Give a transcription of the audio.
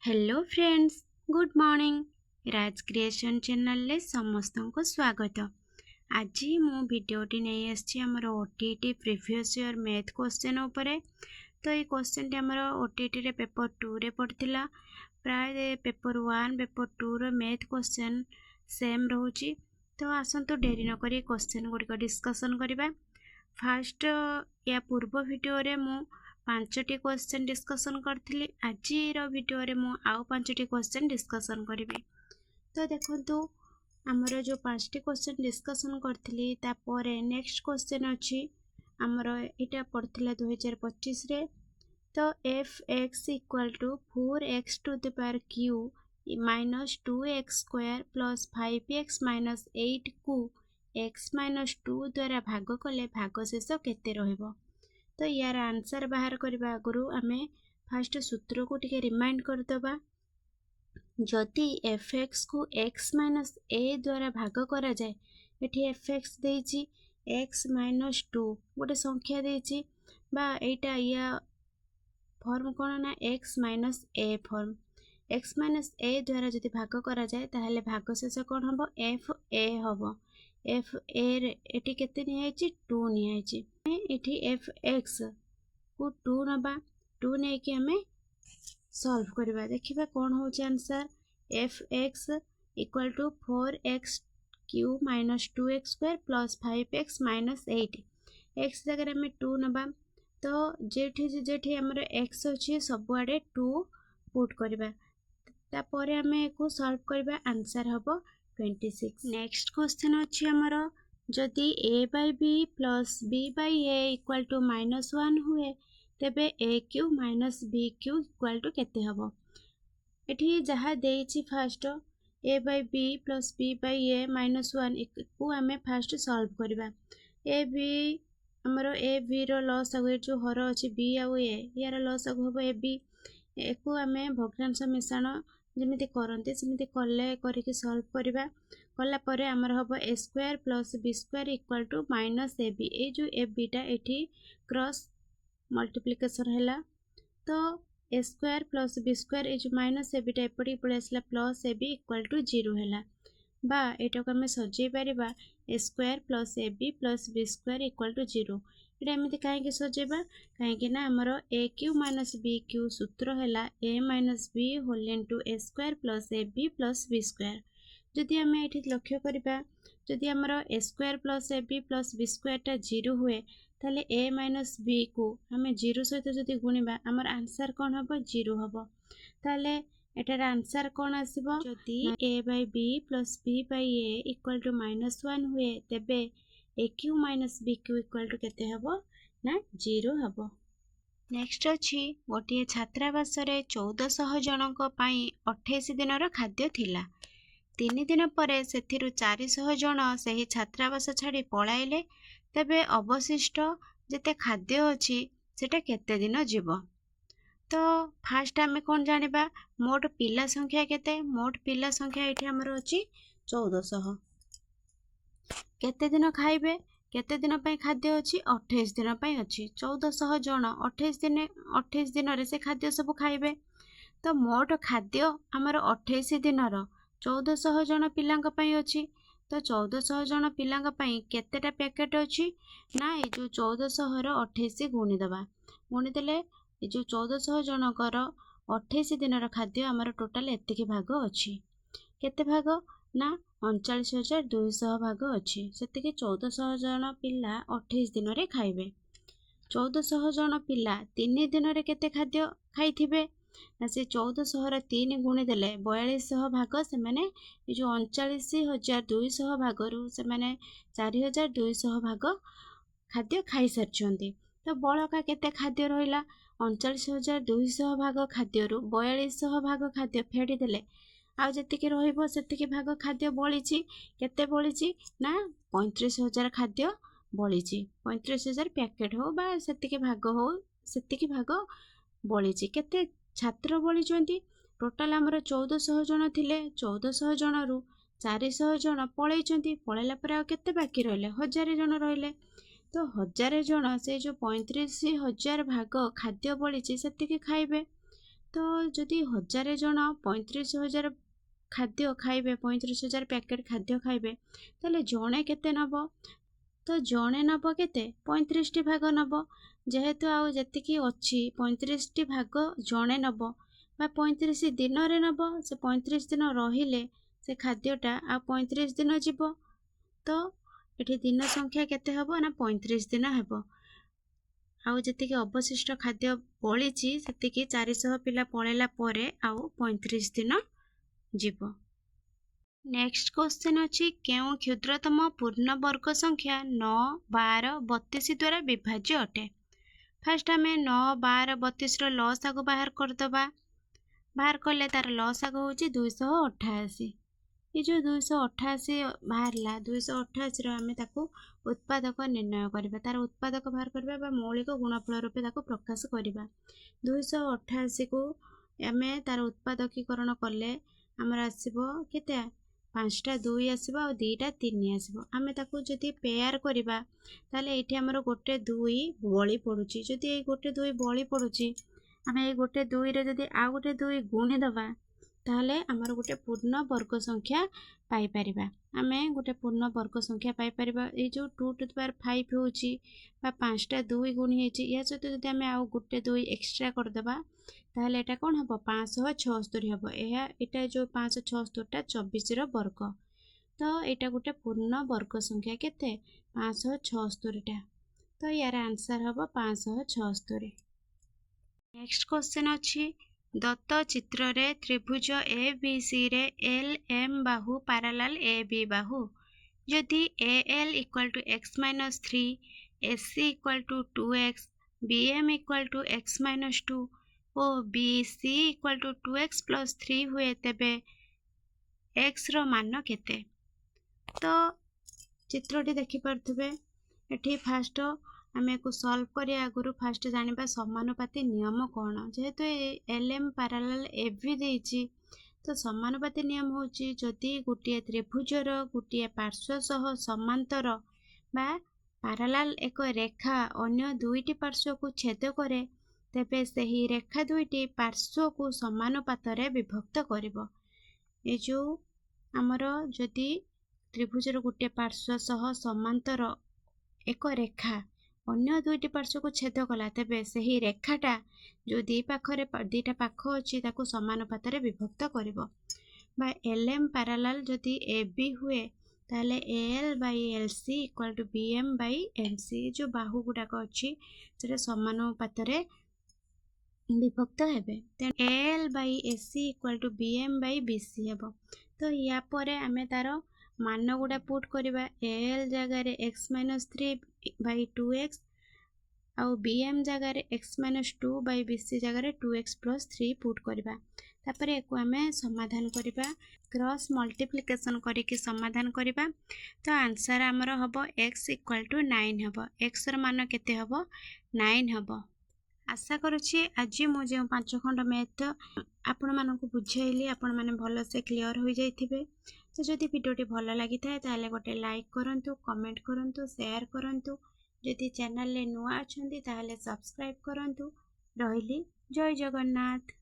Hello friends, good morning. Raj creation channel ले समस्त को स्वागत। आज मु भिडियोटी नहीं आसी आमर OTT previous year math question उपरे। तो ये क्वेश्चन टी आमर ओटीटी रे पेपर 2 रे पड़थिला। प्राय पेपर 1 पेपर 2 रो मैथ क्वेश्चन सेम रहउची। तो आसंतु डेरी न करी क्वेश्चन गुडी डिस्कशन करिबा। फास्ट या पूर्व वीडियो रे मु 5टी क्वेश्चन डिस्कशन करथिली। आजिर वीडियो रे मु आउ 5टी क्वेश्चन डिस्कशन करिबे। तो देखंतु हमर जो 5टी क्वेश्चन डिस्कशन करथिली तापरे नेक्स्ट क्वेश्चन अछि हमर एटा पड़थिला 2025 रे। तो fx equal to 4x to the power q minus 2x square plus 5x minus 8 को x माइनस 2 द्वारा भाग कले भागशेष केते रहइबो। तो यार आंसर बाहर करबा आगु आमे फास्ट सूत्र को टिके रिमाइंड कर दबा। जदि fx को x माइनस a द्वारा भाग करा जाए, एठी fx देछि x माइनस 2 गोटे संख्या देछि बा एटा या फॉर्म कोन ना x minus a form. x minus a द्वारा जदि भाग करा जाए ताहले भागशेष कोन हबो f a हबो। f a रे एठी केते नि आइछि 2 नि आइछि। एठी fx को 2 नबा 2 नै कि हमें सॉल्व करबा। देखिबा कोन होछ answer fx equal to 4x cube minus 2x square plus 5x minus 8। x जगह हमें 2 नबा। तो जेठी हमर x अछि सब आडे 2 पुट करबा। तापरे हमें को सॉल्व करबा आंसर हबो 26। नेक्स्ट क्वेश्चन अछि हमर जदि a by b plus b by a equal to -1 हुए तेबे a cube minus b cube equal to केते हबो। एठी जहा देछि first a by b plus b by a -1 को हमें फास्ट सॉल्व करबा। a b हमरो a b रो लसागु जो हर अछि b आ a यार लसागु हबो a b। एको हमें भग्नांश मिश्रण जेमिति करंते सेमिति कले करिके सॉल्व करबा। कला परे हमर हबो a square plus b square equal to minus ab। ए जो ab टा एठी क्रॉस मल्टीप्लिकेशन हैला। तो a square plus b square ए जो माइनस ab टा एपडी पळे आसला प्लस ab इक्वल टू 0 हैला। बा एटा को हमें सजै परिबा a square plus ab plus b square equal to 0। एटा एमिति काहे के सजेबा काहे कि ना हमरो a cube minus b cube सूत्र हैला a minus b whole into a square plus ab plus b square. जदि हमें एठी लक्ष्य करिबा जदि हमरो a square plus ab plus b square टा 0 हुए ताले a माइनस b को हमें 0 सहित जदि गुणिबा हमर आंसर कोन हबो 0 हबो। ताले एटार आंसर कोन आसीबो जदि a by b plus b by a equal to -1 हुए तेबे a cube minus b cube equal to केते हबो ना 0 हबो। नेक्स्ट अछि गोटिए छात्रावास रे 1400 जनक पई 28 दिनर खाद्य थिला। 3 दिन परे सेथिरु 400 जन सेही छात्रावास छाड़ी पळाइले तेबे अवशिष्ट जेते खाद्य अछि सेटा केते दिन जीवो। तो फास्ट हमें कौन जानिबा मोट पिला संख्या केते। मोट पिला संख्या एठी हमर अछि 1400। केते दिन खाइबे केते दिन पई खाद्य अछि 28 दिन पई अछि। 1400 जन 28 दिन रे से खाद्य सब खाइबे। तो मोट खाद्य हमर 28 दिनर 1400 जन पिलांग पई अछि। तो 1400 जन पिलांग पई केतेटा पैकेट अछि ना ए जो 1400 रो 28 गुणी दबा। गुणी देले ए जो 1400 जनकर 28 दिनर खाद्य हमर टोटल एतिकी भाग अछि। केते भाग ना 39200 भाग अछि। सेतिके 1400 जन पिला 28 दिन रे खाइबे। 1400 जन पिला 3 दिन रे केते खाद्य खाइथिबे ना से 1400 रे 3 गुणी देले 4200 भाग से माने ए जो 39200 भागरु से माने 4200 भाग खाद्य खाइ सरछंती। तो बळका केते खाद्य रहिला 39200 भाग खाद्यरु 4200 भाग खाद्य फेडी देले आ जतिके रहिबो सेतिके भाग खाद्य बळिची। केते बळिची ना 35000 खाद्य बळिची। 35000 पैकेट हो बा सेतिके भाग हो सेतिके भाग बळिची। केते छात्र बळिचंती टोटल हमर 1400 जन थिले। 1400 जनरु 400 जन पळैचंती। पळैला पर आ केते बाकी रहले 1000 जन रहले। तो 1000 जन से जो 35000 भाग खाद्य बळिची सेतिके खाइबे। तो जदि 1000 जन 35,000 खाद्य खाइबे 35,000 पैकेट खाद्य खाइबे ताले जणे केते नब तो जणे नब केते 35 भाग नब जेहेतु आउ जतिकी अछि 35 भाग जणे नब बा 35 दिन रे नब से 35 दिन रहिले से खाद्यटा आ 35 दिन जीव तो एठी दिन संख्या केते हबो ना 35 दिन हेबो आउ जतिकी अवशिष्ट खाद्य बळीची सेतिकी 400 पिला पळेला परे आउ 35 दिन जीव। नेक्स्ट क्वेश्चन अछि केउ क्षुद्रतम पूर्ण वर्ग संख्या 9, 12, 32 द्वारा विभाज्य अटे। फर्स्ट आम 9, 12, 32 रो लसागु बाहर करदबा बाहर कले तार लसागु होची 288 ये जो 288 बाहरला 288 रो आमे ताकू उत्पादक निर्णय करबा तार उत्पादक बाहर करबा बा मौलिक गुणफल रूपे ताकू प्रकाश करबा 288 को आमे तार उत्पादकीकरण कले हमर आसीबो केते 5टा 2 आसीबो आ 2टा 3 आसीबो आमे ताकू जदि पेयर करबा ताले एठी हमर गोटे 2 बळी पडुची जदि ए गोटे 2 बळी पडुची आमे ए गोटे 2 रे जदि आ गोटे 2 गुणी दबा ताले हमर गोटे पूर्ण वर्ग संख्या पाई परिबा आमे गोटे पूर्ण वर्ग संख्या पाई परिबा ए जो 2 टू द पावर 5 होची बा 5टा 2 गुणी हेची या सहित जदि आमे आ गोटे 2 एक्स्ट्रा कर दबा ताले एटा कोन हबो 576 हबो एटा जो 576 टा 24 रो वर्ग तो एटा गोटे पूर्ण वर्ग संख्या केते 576 टा तो यार आंसर हबो 576। नेक्स्ट क्वेश्चन अछि दत्त चित्र रे त्रिभुज ABC रे LM बाहु पैरेलल AB बाहु यदि AL = x-3 AC = 2x BM = x-2 और BC = 2x + 3 हुए तेबे x रो मान केते तो चित्रटी देखि परथबे एठी फर्स्ट आमे को सॉल्व करिया आगुरु फर्स्ट जानिबा समानुपाती नियम कोन जेहेतु LM पैरेलल AB देछि तो समानुपाती नियम होछि जदि गुटिया त्रिभुजर गुटिया पार्श्व सह समांतर बा पैरेलल एक रेखा अन्य दुईटी पार्श्व को छेद करे तेबे सही रेखा दुईटी पार्श्व को समानुपात रे विभक्त करिवो ए जो हमर जदि त्रिभुजर गुटिया पार्श्व सह समांतर एक रेखा अन्य दुईटी पार्श्व को छेद कला तेबे सही रेखाटा जो दी पाखरे दीटा पाख अछि ताको समानुपात रे विभक्त करिवो बा LM पैरेलल जदि AB हुए ताले AL by LC = BM by MC जो बाहु गुडाक अछि सेटा समानुपात रे विभक्त हेबे तेन AL by AC = BM by BC हेबो तो या परे आमे तारो मान गुडा पुट करिबा AL जगह रे x-3 by 2x आउ BM जगह रे x-2 by BC जगह रे 2x + 3 पुट करिबा तापरे एको आमे समाधान करिबा क्रॉस मल्टीप्लिकेशन करिके समाधान करिबा तो आंसर हमर हबो x = 9 हबो x र मान केते हबो 9 हबो। आशा करूछि आज मु जे 5 खंड मैथ आपण मानकु बुझाइली आपण माने भलो से क्लियर हो जाइथिबे तो जदि वीडियोटी भलो लागि थाए ताले गोटे लाइक करंतु कमेंट करंतु शेयर करंतु जदि चैनल ले नुआ अछंती ताले सब्सक्राइब करंतु रहिली जय जगन्नाथ।